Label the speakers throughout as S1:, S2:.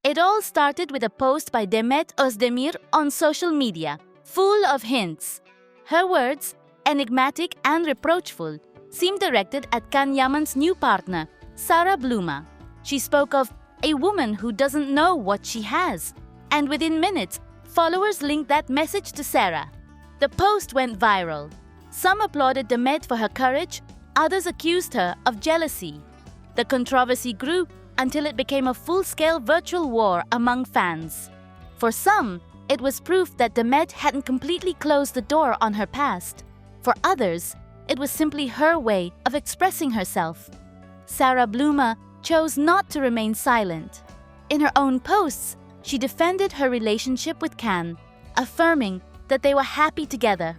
S1: It all started with a post by Demet Özdemir on social media, full of hints. Her words, enigmatic and reproachful, seemed directed at Yaman's new partner, Sara. She spoke of a woman who doesn't know what she has, and within minutes, followers linked that message to Sara. The post went viral. Some applauded Demet for her courage, others accused her of jealousy. The controversy grew until it became a full-scale virtual war among fans. For some, it was proof that Demet hadn't completely closed the door on her past. For others, it was simply her way of expressing herself. Sara chose not to remain silent. In her own posts, she defended her relationship with Can, affirming that they were happy together.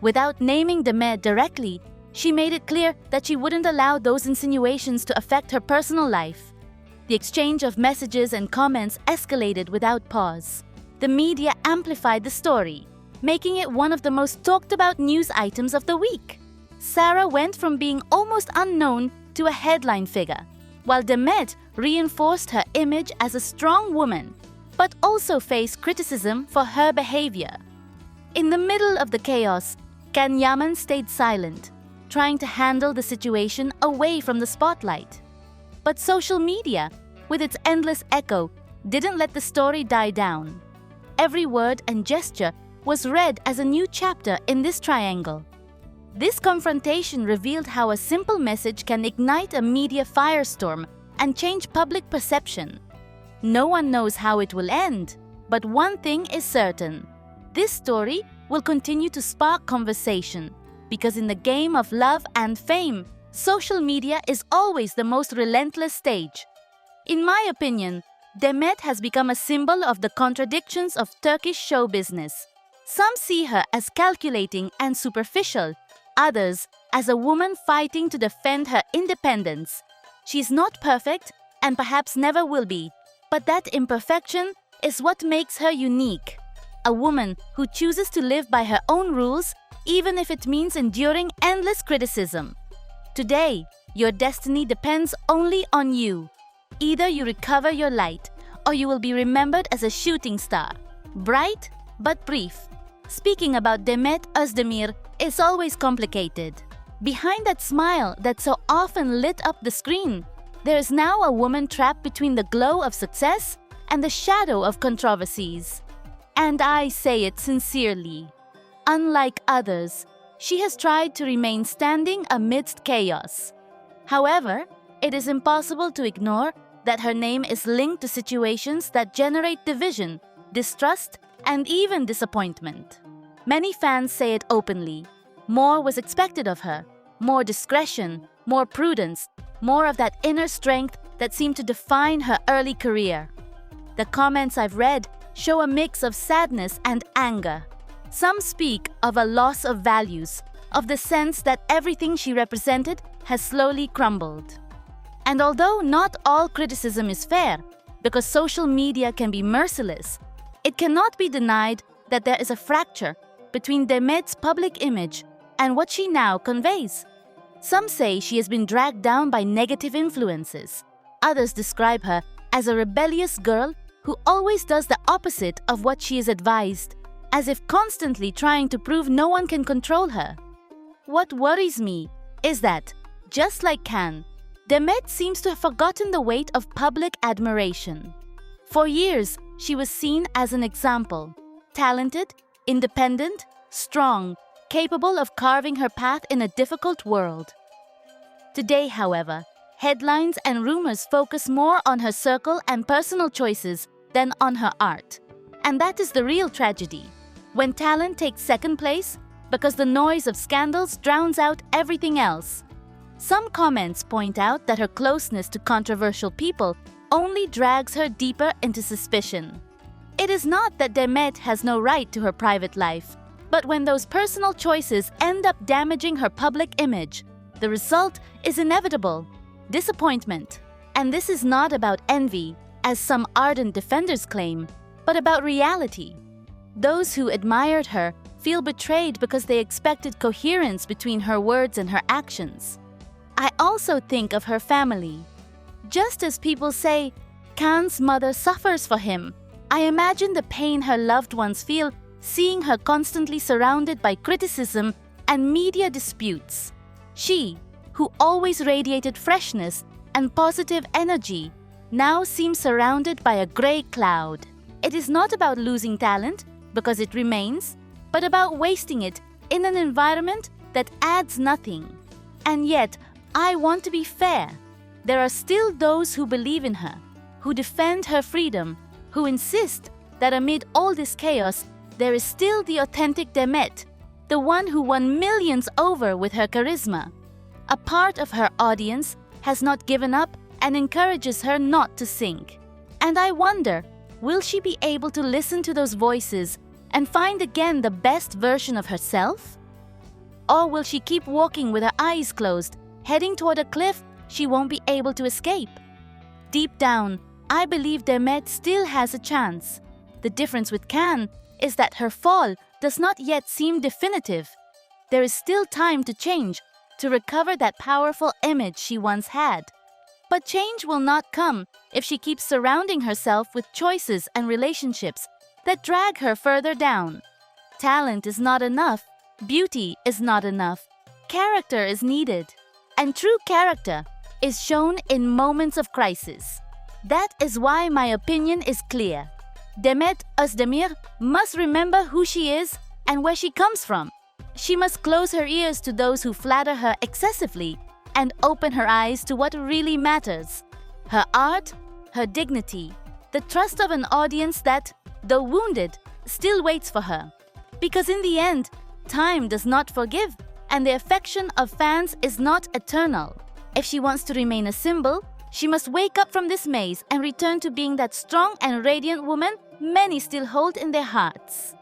S1: Without naming Demet directly, she made it clear that she wouldn't allow those insinuations to affect her personal life. The exchange of messages and comments escalated without pause. The media amplified the story, making it one of the most talked about news items of the week. Sara went from being almost unknown to a headline figure, while Demet reinforced her image as a strong woman, but also faced criticism for her behavior. In the middle of the chaos, Yaman stayed silent, trying to handle the situation away from the spotlight. But social media, with its endless echo, didn't let the story die down. Every word and gesture was read as a new chapter in this triangle. This confrontation revealed how a simple message can ignite a media firestorm and change public perception. No one knows how it will end, but one thing is certain. This story will continue to spark conversation, because in the game of love and fame, social media is always the most relentless stage. In my opinion, Demet has become a symbol of the contradictions of Turkish show business. Some see her as calculating and superficial, others as a woman fighting to defend her independence. She's not perfect and perhaps never will be, but that imperfection is what makes her unique. A woman who chooses to live by her own rules, even if it means enduring endless criticism. Today, your destiny depends only on you. Either you recover your light, or you will be remembered as a shooting star, bright but brief. Speaking about Demet Özdemir is always complicated. Behind that smile that so often lit up the screen, there is now a woman trapped between the glow of success and the shadow of controversies. And I say it sincerely. Unlike others, she has tried to remain standing amidst chaos. However, it is impossible to ignore that her name is linked to situations that generate division, distrust, and even disappointment. Many fans say it openly. More was expected of her. More discretion, more prudence, more of that inner strength that seemed to define her early career. The comments I've read show a mix of sadness and anger. Some speak of a loss of values, of the sense that everything she represented has slowly crumbled. And although not all criticism is fair, because social media can be merciless, it cannot be denied that there is a fracture between Demet's public image and what she now conveys. Some say she has been dragged down by negative influences. Others describe her as a rebellious girl who always does the opposite of what she is advised, as if constantly trying to prove no one can control her. What worries me is that, just like Can, Demet seems to have forgotten the weight of public admiration. For years, she was seen as an example, talented, independent, strong, capable of carving her path in a difficult world. Today, however, headlines and rumors focus more on her circle and personal choices than on her art. And that is the real tragedy, when talent takes second place because the noise of scandals drowns out everything else. Some comments point out that her closeness to controversial people only drags her deeper into suspicion. It is not that Demet has no right to her private life, but when those personal choices end up damaging her public image, the result is inevitable: disappointment. And this is not about envy, as some ardent defenders claim, but about reality. Those who admired her feel betrayed because they expected coherence between her words and her actions. I also think of her family. Just as people say, Can's mother suffers for him. I imagine the pain her loved ones feel seeing her constantly surrounded by criticism and media disputes. She, who always radiated freshness and positive energy, now seems surrounded by a grey cloud. It is not about losing talent, because it remains, but about wasting it in an environment that adds nothing. And yet, I want to be fair. There are still those who believe in her, who defend her freedom, who insist that amid all this chaos, there is still the authentic Demet, the one who won millions over with her charisma. A part of her audience has not given up and encourages her not to sink. And I wonder, will she be able to listen to those voices and find again the best version of herself? Or will she keep walking with her eyes closed, heading toward a cliff she won't be able to escape? Deep down, I believe Demet still has a chance. The difference with Can is that her fall does not yet seem definitive. There is still time to change, to recover that powerful image she once had. But change will not come if she keeps surrounding herself with choices and relationships that drag her further down. Talent is not enough. Beauty is not enough. Character is needed. And true character is shown in moments of crisis. That is why my opinion is clear. Demet Özdemir must remember who she is and where she comes from. She must close her ears to those who flatter her excessively and open her eyes to what really matters. Her art, her dignity, the trust of an audience that, though wounded, still waits for her. Because in the end, time does not forgive, and the affection of fans is not eternal. If she wants to remain a symbol, she must wake up from this maze and return to being that strong and radiant woman many still hold in their hearts.